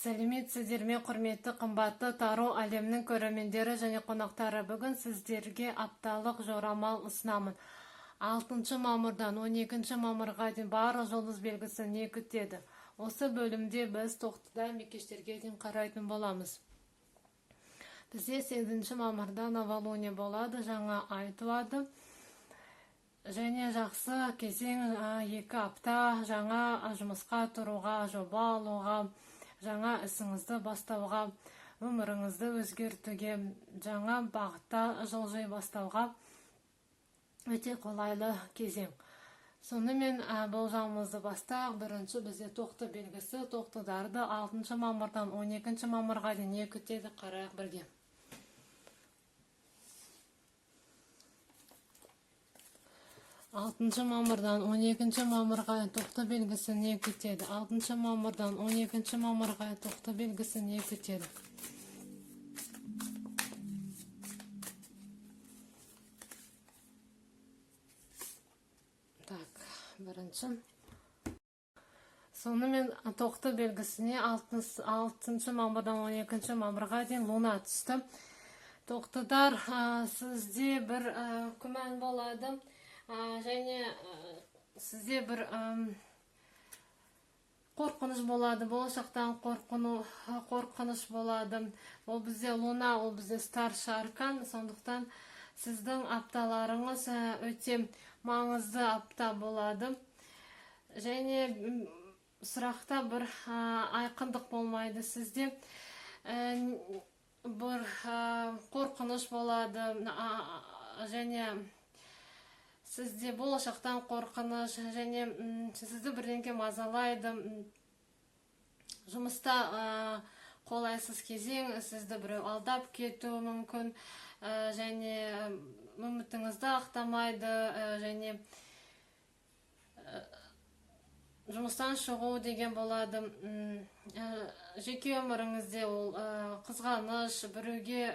Сәлеметсіздер ме, құрметті қымбатты Тару әлемнің көрермендері және қонақтары. Бүгін сіздерге апталық жорамал ұсынамын. 6 мамырдан 12 мамырға дейін барлық жұлдыз белгісі не күтеді. Осы бөлімде біз тоқтыда мекештерге дейін қарайтын боламыз. Бізде 8 мамырда новолуние болады, жаңа ай туады. Және жақсы кезең 2 апта жаңа жұмысқа тұруға, жоба алуға, жаңа ісіңізді бастауға, өміріңізді өзгертуге, жаңа бағытта жылжи бастауға өте қолайлы кезең. Сонымен болжамымызды бастайық. Бірінші бізде тоқты белгісі, тоқтыдарды 6 мамырдан 12 мамырға дейін не күтеді, қарайық бірге. 6 мамырдан 12 мамырға тоқты белгісі не күтеді? 6 мамырдан 12 мамырға тоқты белгісі не күтеді? Так, бірінші. Сонымен тоқты белгісіне 6 мамырдан 12 мамырға дейін луна түсті. Тоқтыдар, сізде бір күмән болады. Және сізде бір қорқыныш болады, болашақтан қорқыныш болады. Ол бізде луна, ол бізде старший аркан, сондықтан сіздің апталарыңыз өте маңызды апта болады. Және сұрақта бір айқындық болмайды. Сізде бір қорқыныш болады, және сізде болашақтан қорқыныш, және сізді бірдеңке мазалайды. Жұмыста қолайсыз кезең, сізді біреу алдап кетуі мүмкін, және үмітіңізді ақтамайды, және жұмыстан шығу деген болады. Жеке өміріңізде ол қызғаныш, біреуге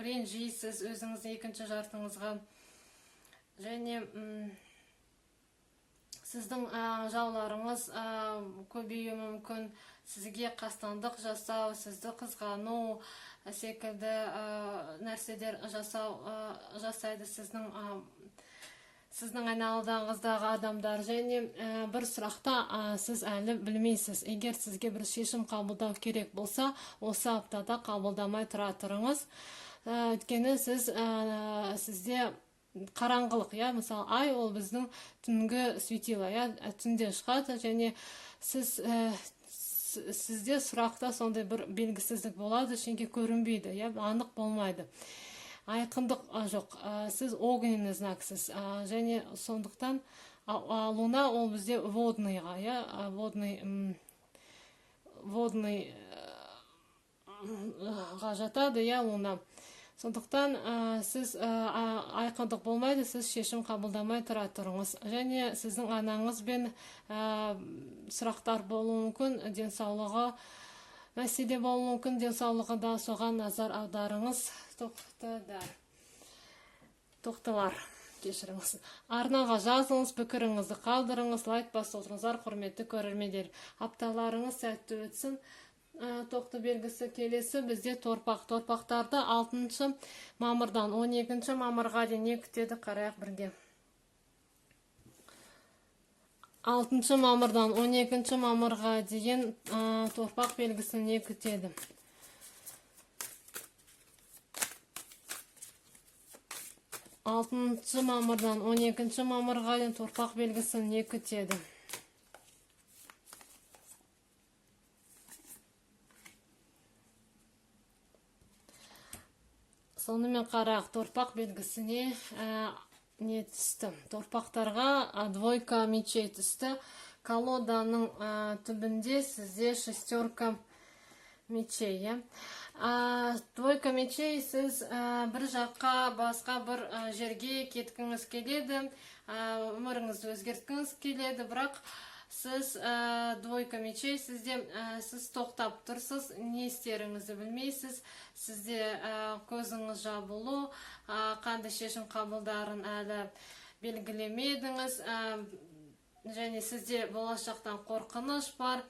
ренжисіз, өзіңіздің екінші жартыңызға. Және сіздің жауларыңыз көбеюі мүмкін, сізге қастандық жасау, сізді қызғану секілді нәрселер жасайды сіздің айналаңыздағы адамдар. Және бір сұрақта сіз әлі білмейсіз. Егер сізге бір шешім қабылдау керек болса, осы аптада қабылдамай тұра тұрыңыз. Өйткені сізде қараңғылық, мысалы ай ол біздің түнгі светило, түнде шығады, және сізде сұрақта сондай бір белгісіздік болады, шенге көрінбейді, анық болмайды, айқындық жоқ, сіз огненный знаксыз, және сондықтан луна ол бізде водныйға, водныйға жатады, луна. Сондықтан сіз айқындық болмайды, сіз шешім қабылдамай тұра тұрыңыз. Және сіздің анаңызбен сұрақтар болуы мүмкін, денсаулығы мәселе болуы мүмкін, денсаулығы да соған назар аударыңыз. Тоқтылар, кешіріңіз. Арнаға жазыңыз, пікіріңізді қалдырыңыз, лайк басып отырыңыздар, құрметті көрермендер. Апталарыңыз сәтті өтсін. Тоқты белгісі келесі бізде торпақтарды 6 мамырдан 12 мамырға дейін не күтеді, қарайық бірге. 6 мамырдан 12 мамырға дейін торпақ белгісі не күтеді? Алтыншы мамырдан 12 мамырға дейін торпақ белгісі не күтеді? Сонымен қарайық, торпақ белгісіне не түсті? Торпақтарға двойка мечей түсті. Колоданың түбінде сізде шестерка мечей. Двойка мечей, сіз бір жаққа, басқа бір жерге кеткіңіз келеді, өміріңізді өзгерткіңіз келеді, бірақ сіз двойка мечей, сіз тоқтап тұрсыз, не істеріңізді білмейсіз, сізде көзіңіз жабылу, қандай шешім қабылдарын әлі белгілемедіңіз, және сізде болашақтан қорқыныш бар,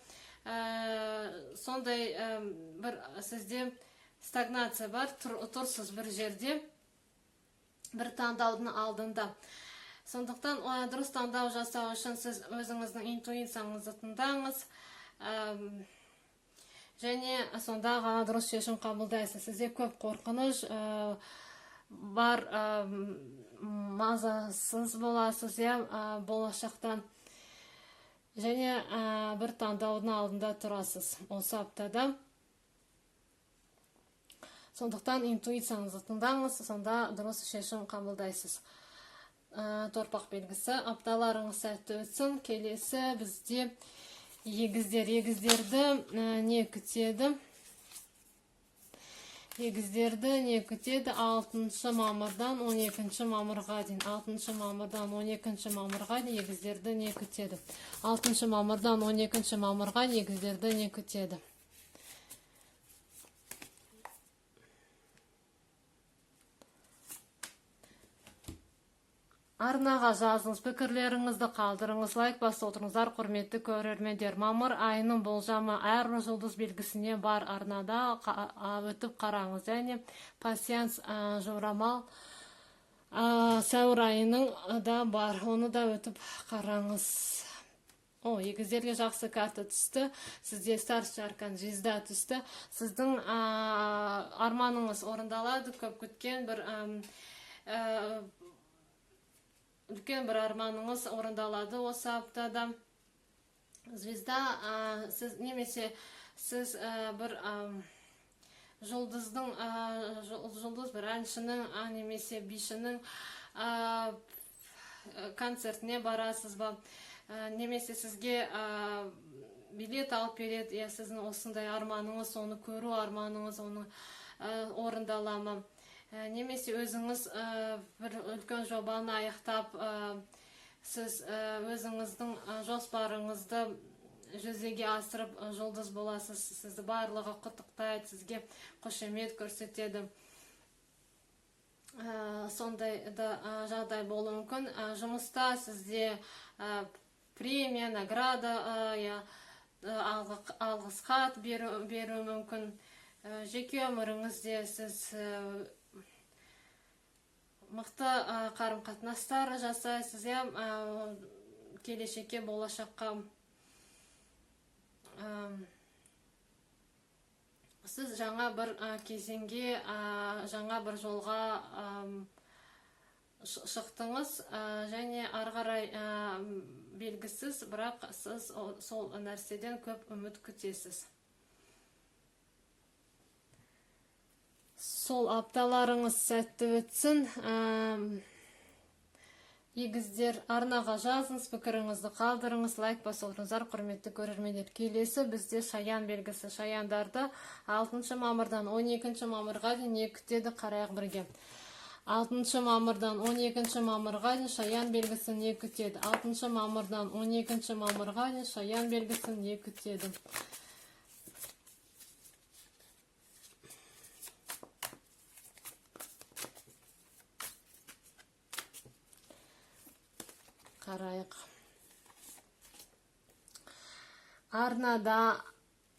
сондай бір сізде стагнация бар, тұрсыз бір жерде, бір таңдаудың алдында. Сондықтан дұрыс таңдау жасау үшін сіз өзіңіздің интуицияңызды тыңдаңыз, және сонда ғана дұрыс шешім қабылдайсыз. Сізде көп қорқыныш бар, мазасыз боласыз болашақтан, және бір таңдаудың алдында тұрасыз осы аптада. Сондықтан интуицияңызды тыңдаңыз, сонда дұрыс шешім қабылдайсыз. Торпақ белгісі, апталарыңыз сәтті өтсін. Келесі бізде егіздер. Егіздерді не күтеді? Егіздерді не күтеді? 6 мамырдан 12 мамырға дейін. 6 мамырдан 12 мамырға дейін егіздерді не күтеді? 6 мамырдан 12 мамырға егіздерді не күтеді? Арнаға жазыңыз, пікірлеріңізді қалдырыңыз, лайк басып отырыңыздар, құрметті көрермендер. Мамыр айының болжамы әрбір жұлдыз белгісіне бар арнада өтіп қараңыз. Және пассианс жорамал сәуір айының да бар, оны да өтіп қараңыз. Егіздерге жақсы карта түсті. Сізде старший аркан звезда түсті. Сіздің арманыңыз орындалады. Көп күткен үлкен бір арманыңыз орындалады осы аптада. Звезда, немесе сіз бір жұлдыз бір әншінің немесе бишінің концертіне барасыз ба, немесе сізге билет алып береді, сіздің осындай арманыңыз, оны көру арманыңыз, оны орындаламы. Немесе өзіңіз бір үлкен жобаны аяқтап, сіз өзіңіздің жоспарыңызды жүзеге асырып жұлдыз боласыз. Сізді барлығы құттықтайды, сізге қошемет көрсетеді. Сондай жағдай болуы мүмкін. Жұмыста сізде премия, награда, алғыс хат беру мүмкін. Жеке өміріңізде сіз мықты қарым-қатынастар жасайсыз, келешекке, болашаққа. Сіз жаңа бір кезеңге, жаңа бір жолға шықтыңыз, және арғарай белгісіз, бірақ сіз сол нәрседен көп үміт күтесіз. Сол апталарыңыз сәтті өтсін. Егіздер, арнаға жазыңыз, пікіріңізді қалдырыңыз, лайк басып отырыңыздар, құрметті көрермендер. Келесі бізде шаян белгісі. Шаяндарды 6 мамырдан 12 мамырға дейін не күтеді, қарайық бірге. 6 мамырдан 12 мамырға дейін шаян белгісі не күтеді? 6 мамырдан 12 мамырға дейін шаян белгісі не күтеді? Қарайық. Арнада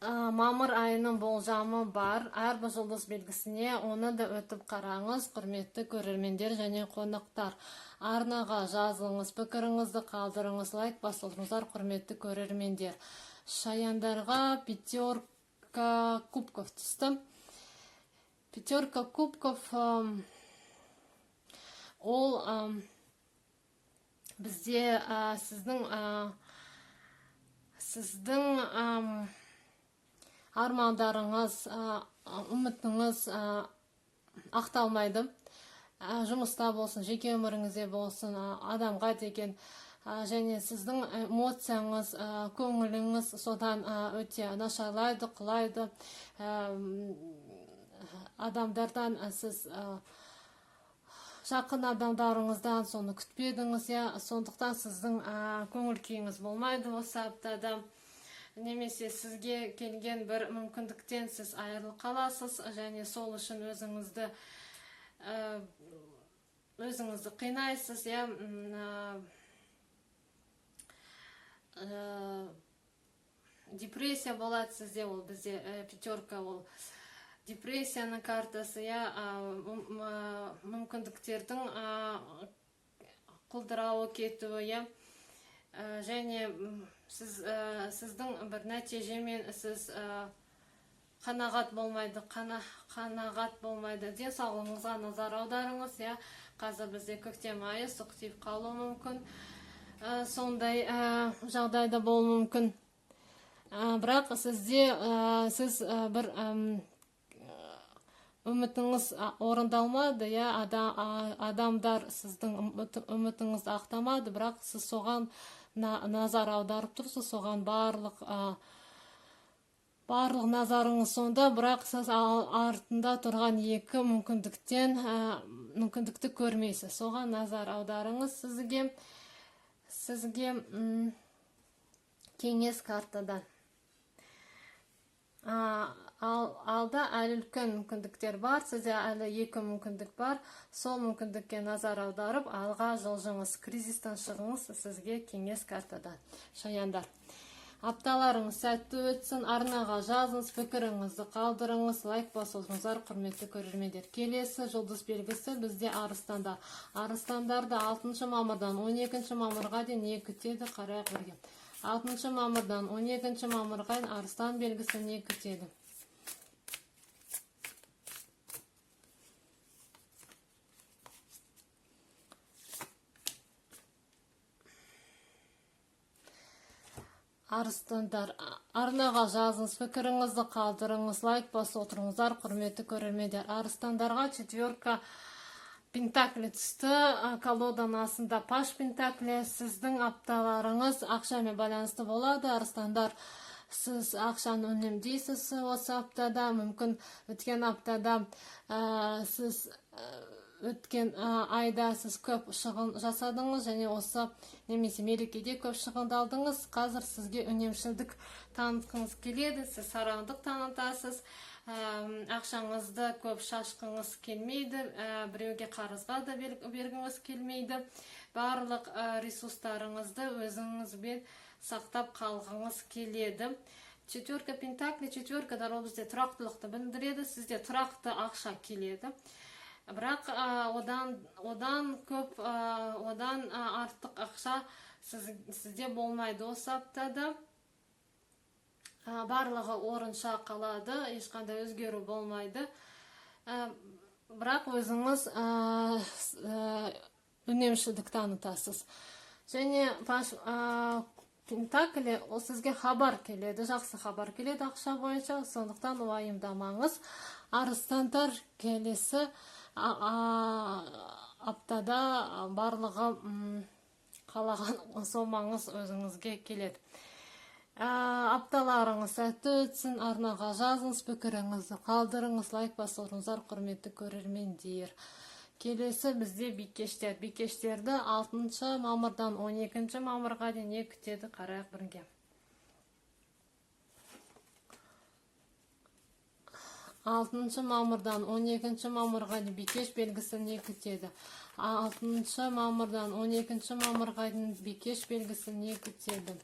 мамыр айының болжамы бар. Әрбір жұлдыз белгісіне оны да өтіп қараңыз, құрметті көрермендер және қонақтар. Арнаға жазылыңыз, пікіріңізді қалдырыңыз, лайк басып отырыңыздар, құрметті көрермендер. Шаяндарға пятерка кубков түсті. Пятерка кубков ол бізде сіздің армандарыңыз, үмітіңіз ақталмайды. Жұмыста болсын, жеке өміріңізде болсын, адамға деген, және сіздің эмоцияңыз, көңіліңіз содан өте нашарлайды, құлайды. Адамдардан сіз жақын адамдарыңыздан соны күтпедіңіз, сондықтан сіздің көңіл күйіңіз болмайды осы аптада. Немесе сізге келген бір мүмкіндіктен сіз айырылып қаласыз, және сол үшін өзіңізді қинайсыз, депрессия болады сізде, ол бізде пятерка, ол депрессияның картасы, мүмкіндіктердің құлдырауы кетуі, және сіздің бір нәтижемен сіз қанағат болмайды, денсаулығыңызға назар аударыңыз. Қазір бізде көктем айы, суық тиіп қалуы мүмкін, сондай жағдайда болуы мүмкін. Бірақ сіз бір үмітіңіз орындалмады, адамдар сіздің үмітіңізді ақтамады, бірақ сіз соған назар аударып тұрсыз, соған барлық назарыңыз сонда, бірақ сіз артында тұрған екі мүмкіндікті көрмейсіз. Соған назар аударыңыз. Сізге кеңес картадан. Алда әлі үлкен мүмкіндіктер бар, сізде әлі екі мүмкіндік бар. Сол мүмкіндікке назар аударып, алға жылжыңыз, кризистан шығыңыз. Сізге кеңес картадан. Шаяндар. Апталарыңыз сәтті өтсін, арнаға жазыңыз, пікіріңізді қалдырыңыз, лайк басыңыздар, құрметті көрермендер. Келесі жұлдыз белгісі бізде арыстандар. Арыстандарды 6 мамырдан 12 мамырға дейін не күтеді, қарайық бірге. 6 мамырдан 12 мамырға дейін арыстан белгісі не күтеді. Арыстандар, арнаға жазыңыз, пікіріңізді қалдырыңыз, лайк басып отырыңыздар, құрметті көрермендер. Арыстандарға 4 пентакли түсті, колоданың астында паш пентакли. Сіздің апталарыңыз ақшамен байланысты болады. Арыстандар, сіз ақшаны үнемдейсіз осы аптада. Мүмкін өткен аптада сіз өткен айда сіз көп шығын жасадыңыз, және осы немесе мерекеде көп шығындалдыңыз. Қазір сізге үнемшілдік танытқыңыз келеді, сіз сараңдық танытасыз, ақшаңызды көп шашқыңыз келмейді, біреуге қарызға да бергіңіз келмейді. Барлық ресурстарыңызды өзіңізбен сақтап қалғыңыз келеді. 4 пентакли, 4 ол бізде тұрақтылықты білдіреді, сізде тұрақты ақша келеді. Бірақ одан көп, одан артық ақша сізде болмайды осы аптада. Барлығы орынша қалады, ешқандай өзгеру болмайды. Бірақ өзіңіз үнемшілдік танытасыз. Және пентакли, ол сізге хабар келеді, жақсы хабар келеді ақша бойынша, сондықтан уайымдамаңыз. Арыстандар, келесі аптада барлығы қалаған сомаңыз өзіңізге келеді. Апталарыңыз сәтті өтсін, арнаға жазыңыз, пікіріңізді қалдырыңыз, лайк басып отырыңыздар, құрметті көрермендер. Келесі бізде бикештер. Бикештерді 6 мамырдан 12 мамырға дейін не күтеді, қарайық бірге. 6 мамырдан 12 мамырға дейін бикеш белгісі не күтеді. 6 мамырдан 12 мамырға дейін бикеш белгісі не күтеді.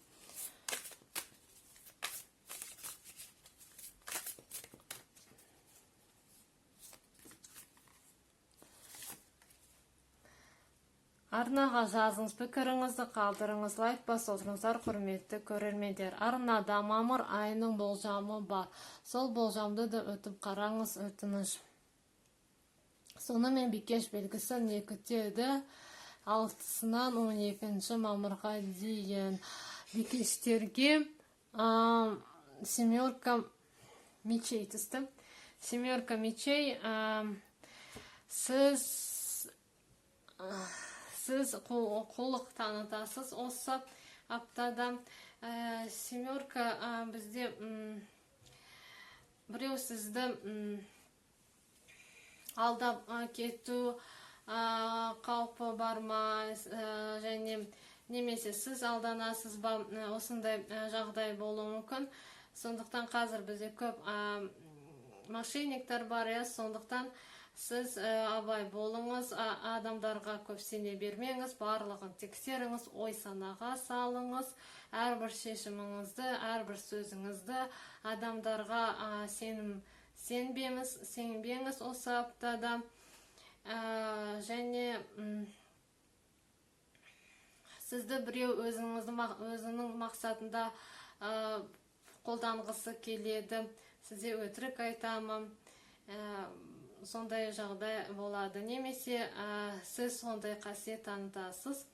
Арнаға жазыңыз, пікіріңізді қалдырыңыз, лайк басып отырыңыздар, құрметті көрермендер. Арнада мамыр айының болжамы бар. Сол болжамды да өтіп қараңыз, өтініш. Сонымен бикеш белгісі не күтеді? 6-сынан 12 мамырға дейін. Бикештерге семерка мечей түсті. Семерка мечей, сіз құлық танытасыз осы аптада. Семерка бізде біреу сізді алдап кету қаупі бар ма, және немесе сіз алданасыз ба, осындай жағдай болуы мүмкін. Сондықтан қазір бізде көп мошенниктер бар, сондықтан Сіз абай болыңыз, адамдарға көп сене бермеңіз, барлығын тексеріңіз, ой санаға салыңыз, әрбір шешіміңізді, әрбір сөзіңізді адамдарға сенбеңіз осы аптада. Және сізді біреу өзінің мақсатында қолданғысы келеді, сізде өтірік айтамын, сондай жағдай болады. Немесе сіз сондай қасиет танытасыз,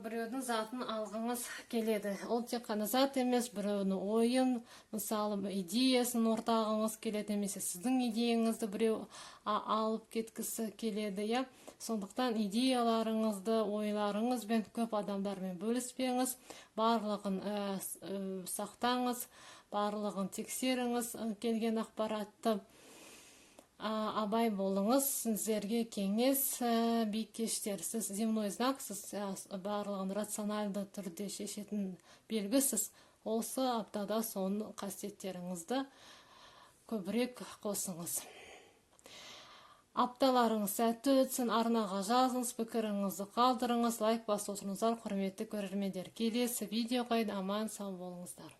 біреудің затын алғыңыз келеді. Ол тек қана зат емес, біреудің ойын, мысалы идеясын ортағыңыз келеді, немесе сіздің идеяңызды біреу алып кеткісі келеді. Сондықтан идеяларыңызды, ойларыңызбен көп адамдармен бөліспеңіз, барлығын сақтаңыз, барлығын тексеріңіз, келген ақпаратты. Абай болыңыз, сіздерге кеңес, бикештер, сіз земной знаксыз, барлығын рациональды түрде шешетін белгісіз. Осы аптада соның қасиеттеріңізді көбірек қосыңыз. Апталарыңыз сәтті өтсін, арнаға жазыңыз, пікіріңізді қалдырыңыз, лайк басып отырыңыздар, құрметті көрермендер. Келесі видеоға аман сау болыңыздар.